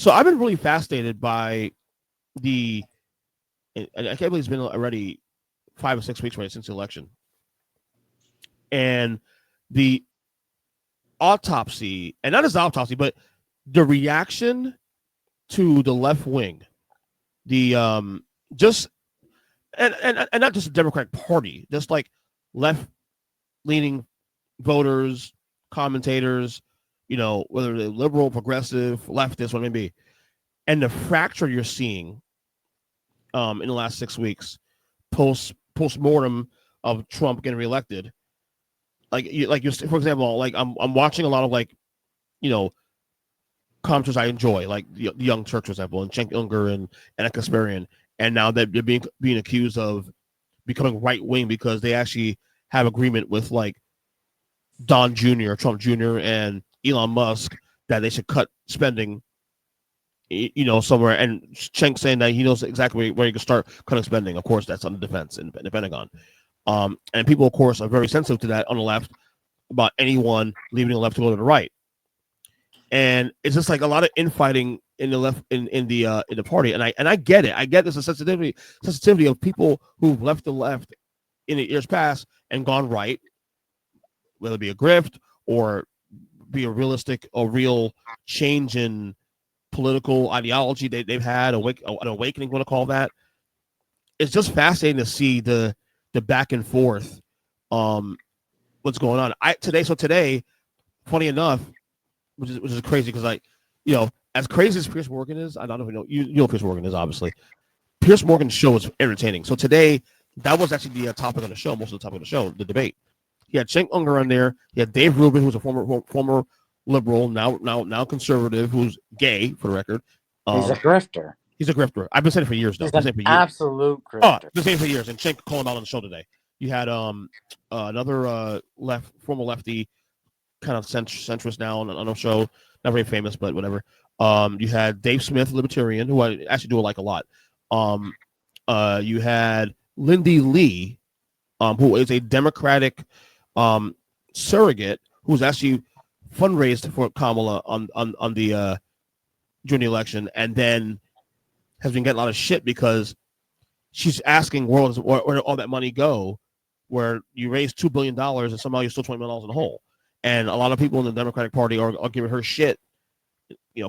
So I've been really fascinated by the. And I can't believe it's been already 5 or 6 weeks right since the election, and the autopsy, and not just the autopsy, but the reaction to the left wing, the just and not just the Democratic Party, just like left leaning voters, commentators, whether they're liberal, progressive, leftist, what it may be, and the fracture you're seeing in the last 6 weeks, post mortem of Trump getting reelected. For example, like I'm watching a lot of you know commenters I enjoy, like the Young Turks, for example, and Cenk Unger and Kasparian, and now that they're being accused of becoming right wing because they actually have agreement with like Don Jr., Trump Jr., and Elon Musk that they should cut spending, somewhere. And Cenk saying that he knows exactly where he can start cutting spending. Of course, that's on the defense in the Pentagon. And people, of course, are very sensitive to that on the left about anyone leaving the left to go to the right. And it's just like a lot of infighting in the left in the party. And I get it. I get this sensitivity of people who've left the left in the years past and gone right, whether it be a grift or be a realistic or real change in political ideology they've had, an awakening, want to call that. It's just fascinating to see the back and forth, what's going on. Today, funny enough, which is crazy because as crazy as Pierce Morgan is, I don't know if you know Pierce Morgan is, obviously. Pierce Morgan's show is entertaining. So today, that was actually the topic of the show, most of the topic of the show, the debate. He had Cenk Unger on there. He had Dave Rubin, who's a former liberal, now conservative, who's gay, for the record. He's a grifter. He's a grifter. I've been saying it for years, though. He's an absolute grifter. I've been saying it for years, and Cenk calling out on the show today. You had another former lefty, kind of centrist now on the show. Not very famous, but whatever. You had Dave Smith, libertarian, who I actually do like a lot. You had Lindy Lee, who is a Democratic surrogate who's actually fundraised for Kamala on the during the election, and then has been getting a lot of shit because she's asking where all that money go, where you raised $2 billion and somehow you're still $20 million in the hole. And a lot of people in the Democratic Party are giving her shit,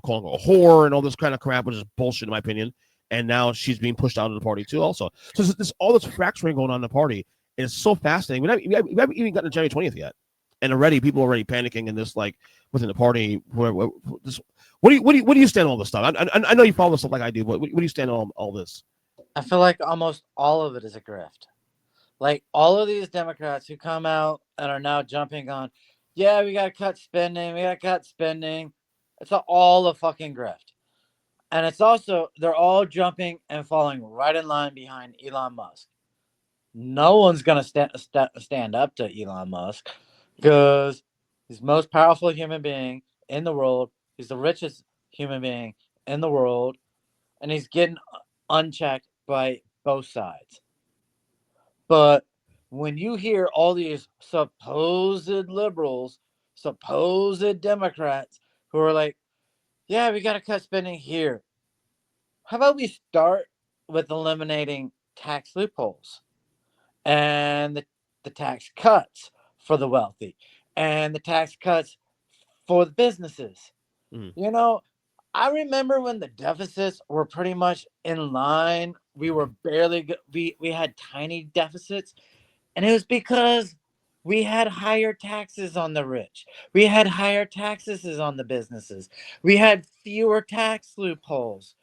calling her a whore and all this kind of crap, which is bullshit in my opinion. And now she's being pushed out of the party too also. So there's all this fracturing going on in the party. And it's so fascinating. We haven't even gotten to January 20th yet. And already people are already panicking in this, like, within the party. What do you stand on all this stuff? I know you follow this stuff like I do, but what do you stand on all this? I feel like almost all of it is a grift. Like, all of these Democrats who come out and are now jumping on, yeah, we got to cut spending. It's all a fucking grift. And it's also, they're all jumping and falling right in line behind Elon Musk. No one's going to stand up to Elon Musk because he's the most powerful human being in the world. He's the richest human being in the world. And he's getting unchecked by both sides. But when you hear all these supposed liberals, supposed Democrats who are like, yeah, we got to cut spending here. How about we start with eliminating tax loopholes and the tax cuts for the wealthy and the tax cuts for the businesses? Mm. I remember when the deficits were pretty much in line. We were barely, we had tiny deficits. And it was because we had higher taxes on the rich. We had higher taxes on the businesses. We had fewer tax loopholes.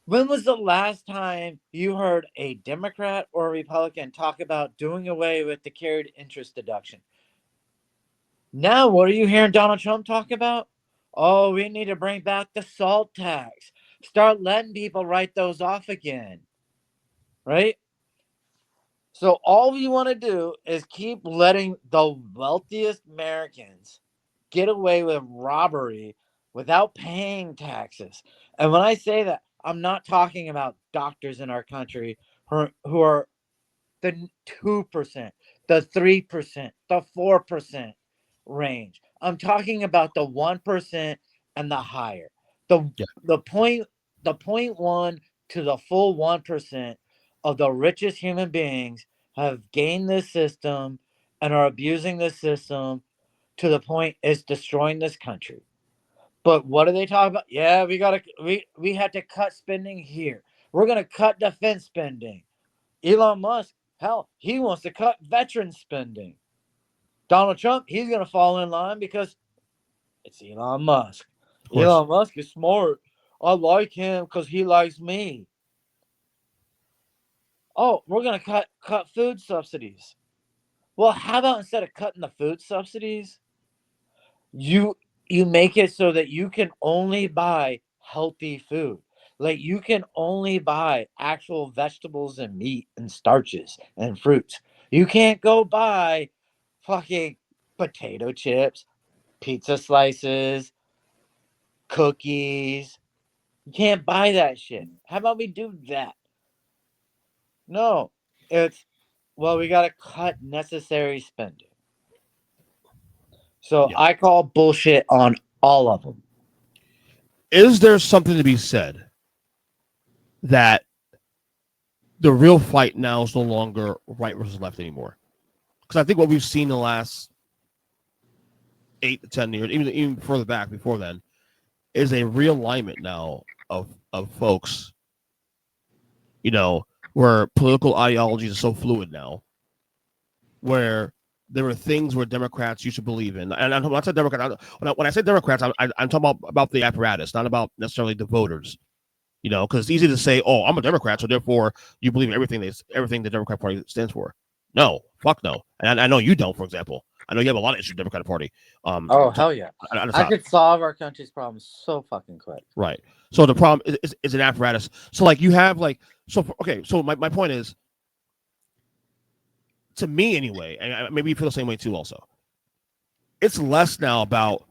When was the last time you heard a Democrat or a Republican talk about doing away with the carried interest deduction? Now, what are you hearing Donald Trump talk about? Oh, we need to bring back the SALT tax. Start letting people write those off again. Right? So all we want to do is keep letting the wealthiest Americans get away with robbery without paying taxes. And when I say that, I'm not talking about doctors in our country who are the 2%, the 3%, the 4% range. I'm talking about the 1% and the higher. The Yeah, the point the point one to the full 1% of the richest human beings have gained this system and are abusing this system to the point it's destroying this country. But what do they talk about? Yeah, we had to cut spending here. We're gonna cut defense spending. Elon Musk, hell, he wants to cut veteran spending. Donald Trump, he's gonna fall in line because it's Elon Musk. of course. Elon Musk is smart. I like him because he likes me. Oh, we're gonna cut food subsidies. Well, how about instead of cutting the food subsidies, you you make it so that you can only buy healthy food. Like you can only buy actual vegetables and meat and starches and fruits. You can't go buy fucking potato chips, pizza slices, cookies. You can't buy that shit. How about we do that? No, it's well, we got to cut necessary spending. So Yeah. I call bullshit on all of them. Is there something to be said that the real fight now is no longer right versus left anymore? Because I think what we've seen in the last 8 to 10 years, even further back before then, is a realignment now of folks. You know, where political ideologies are so fluid now, where there were things where Democrats used to believe in, and when I say Democrats, when I say Democrats, I'm talking about the apparatus, not about necessarily the voters. You know, because it's easy to say, "Oh, I'm a Democrat, so therefore you believe in everything the Democratic Party stands for." No, fuck no, and I know you don't. For example, I know you have a lot of issues with the Democratic Party. Oh So, hell yeah! at the I top, could solve our country's problems so fucking quick. right? So the problem is an apparatus. So like you have like okay. So my point is, to me anyway, and maybe you feel the same way too. Also, it's less now about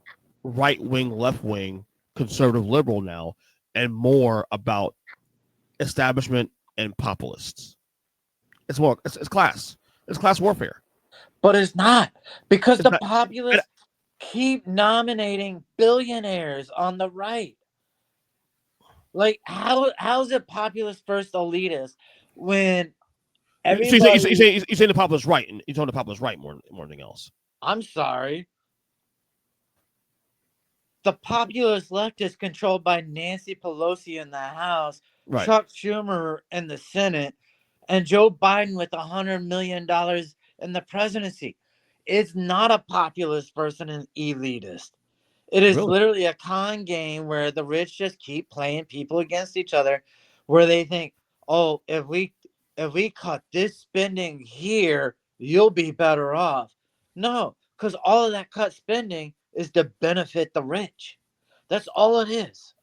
right wing, left wing, conservative, liberal now, and more about establishment and populists. It's more it's class. It's class warfare. But it's not because It's the not. And, populists keep nominating billionaires on the right. Like how is it populist first elitist when so everybody? you say the populist right, and you told the populist right more than anything else. I'm sorry, the populist left is controlled by Nancy Pelosi in the House, Right. Chuck Schumer in the Senate, and Joe Biden with $100 million in the presidency. It's not a populist versus an elitist. It is Really? literally a con game where the rich just keep playing people against each other, where they think, "Oh, if we cut this spending here, you'll be better off." No, because all of that cut spending is to benefit the rich. That's all it is.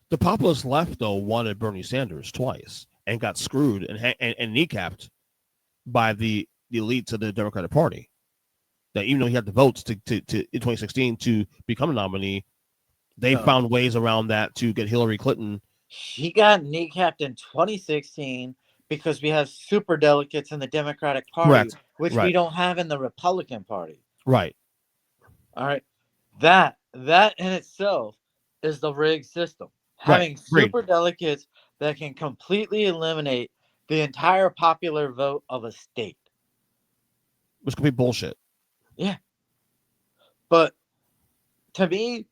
The populist left though wanted Bernie Sanders twice and got screwed and kneecapped by the elites of the Democratic Party. That even though he had the votes to in 2016 to become a nominee, they No, found ways around that to get Hillary Clinton. he got kneecapped in 2016 because we have super delegates in the Democratic Party, Correct. which we Right. don't have in the Republican Party. Right. All right. That in itself is the rigged system. Right. Having Agreed. super delegates that can completely eliminate the entire popular vote of a state. Which could be bullshit. Yeah. But to me,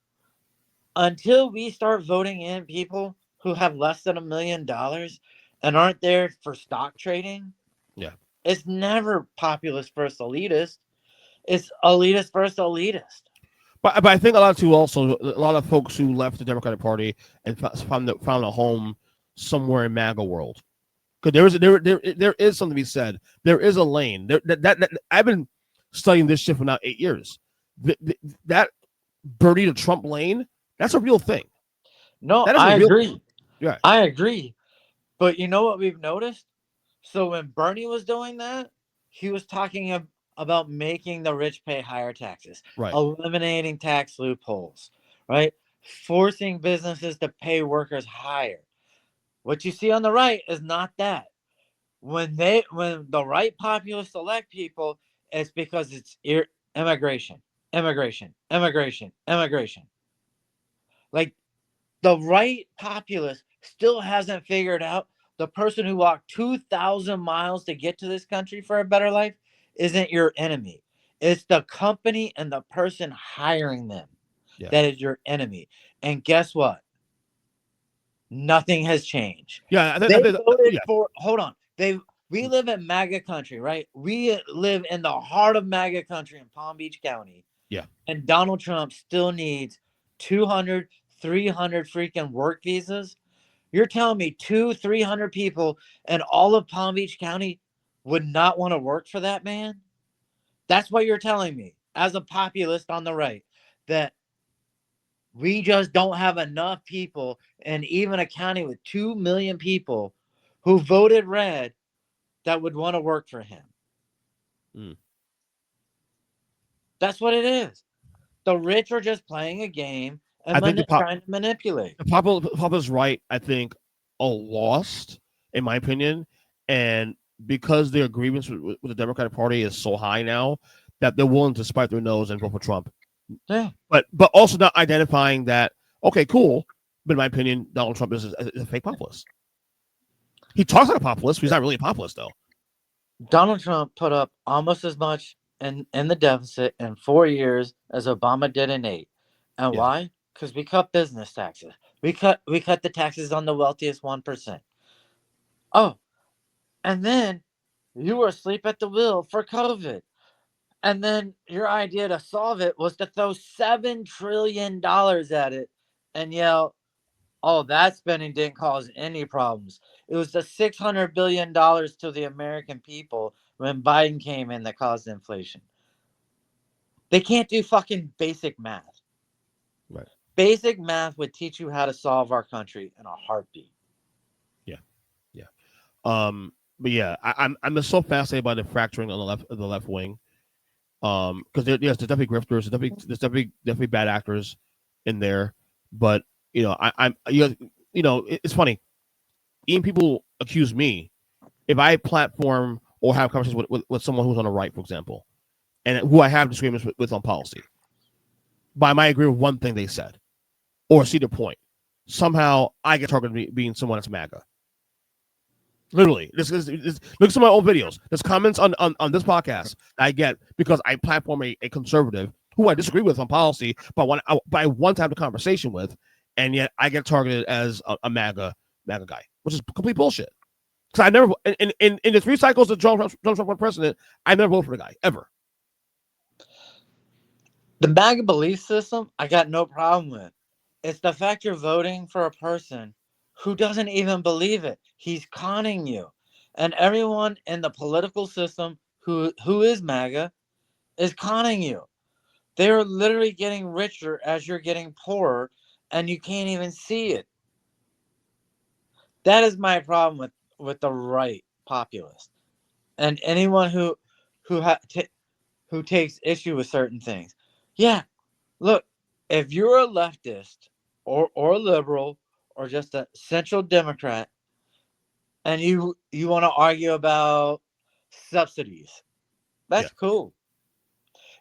until we start voting in people who have less than $1 million and aren't there for stock trading, Yeah. it's never populist versus elitist. It's elitist versus elitist. But I think a lot too also a lot of folks who left the Democratic Party and found a home somewhere in MAGA world. Because there is something to be said. There is a lane. That I've been studying this shit for now 8 years. That Bernie to Trump lane, that's a real thing. No, That is a I real thing. agree. Yeah. I agree. But you know what we've noticed? So when Bernie was doing that, he was talking about making the rich pay higher taxes, Right. eliminating tax loopholes, right? Forcing businesses to pay workers higher. What you see on the right is not that. When the right populists elect people, it's because it's immigration, immigration, immigration, immigration. Like The right populace still hasn't figured out the person who walked 2,000 miles to get to this country for a better life isn't your enemy. It's the company and the person hiring them Yeah. that is your enemy. And guess what? Nothing has changed. Yeah. They voted Yeah. for, hold on. We live in MAGA country, right? We live in the heart of MAGA country in Palm Beach County. Yeah. And Donald Trump still needs 200, 300 freaking work visas. You're telling me 300 people in all of Palm Beach County would not want to work for that man? That's what you're telling me as a populist on the right, that we just don't have enough people, and even a county with 2 million people who voted red, that would want to work for him. Mm. That's what it is. The rich are just playing a game I and think trying to manipulate. the populist right, I think, are lost, in my opinion, and because their grievance with the Democratic Party is so high now that they're willing to spite their nose and vote for Trump. Yeah. But also not identifying that, okay, cool, but in my opinion, Donald Trump is a fake populist. He talks like a populist, but he's not really a populist, though. Donald Trump put up almost as much in the deficit in 4 years as Obama did in 8. And Yeah. why? Because we cut business taxes. We cut the taxes on the wealthiest 1%. Oh, and then you were asleep at the wheel for COVID. And then your idea to solve it was to throw $7 trillion at it and yell, oh, that spending didn't cause any problems. It was the $600 billion to the American people when Biden came in that caused inflation. They can't do fucking basic math. Right. Basic math would teach you how to solve our country in a heartbeat. Yeah. Yeah. But yeah, I'm just so fascinated by the fracturing on the left wing. Because there's definitely grifters, there's definitely bad actors in there. But it's funny. Even people accuse me if I platform or have conversations with someone who's on the right, for example, and who I have disagreements with on policy, but I might agree with one thing they said or see the point. Somehow I get targeted being someone that's MAGA. Literally, this look at some of my old videos. There's comments on this podcast I get because I platform a conservative who I disagree with on policy, but I want to have the conversation with, and yet I get targeted as a MAGA guy, which is complete bullshit. Because I never in the 3 cycles that Donald Trump was president, I never voted for the guy ever. The MAGA belief system, I got no problem with. It's the fact you're voting for a person who doesn't even believe it. He's conning you. And everyone in the political system who is MAGA is conning you. They're literally getting richer as you're getting poorer, and you can't even see it. That is my problem with the right populist and anyone who takes issue with certain things. Yeah, look, if you're a leftist or a liberal or just a central Democrat, and you want to argue about subsidies, that's cool.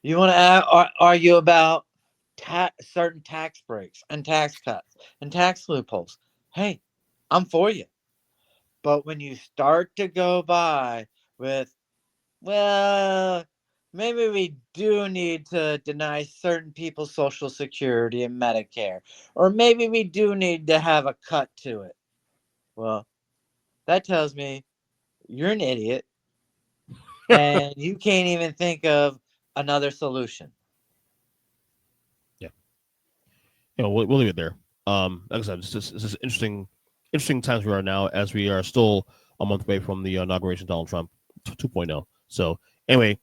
You want to argue about certain tax breaks and tax cuts and tax loopholes. Hey, I'm for you. But when you start to go by with, well, maybe we do need to deny certain people Social Security and Medicare, or maybe we do need to have a cut to it. Well, that tells me you're an idiot and you can't even think of another solution. Yeah. We'll leave it there. Like I said, this is interesting times we are now, as we are still a month away from the inauguration of Donald Trump 2.0. So anyway,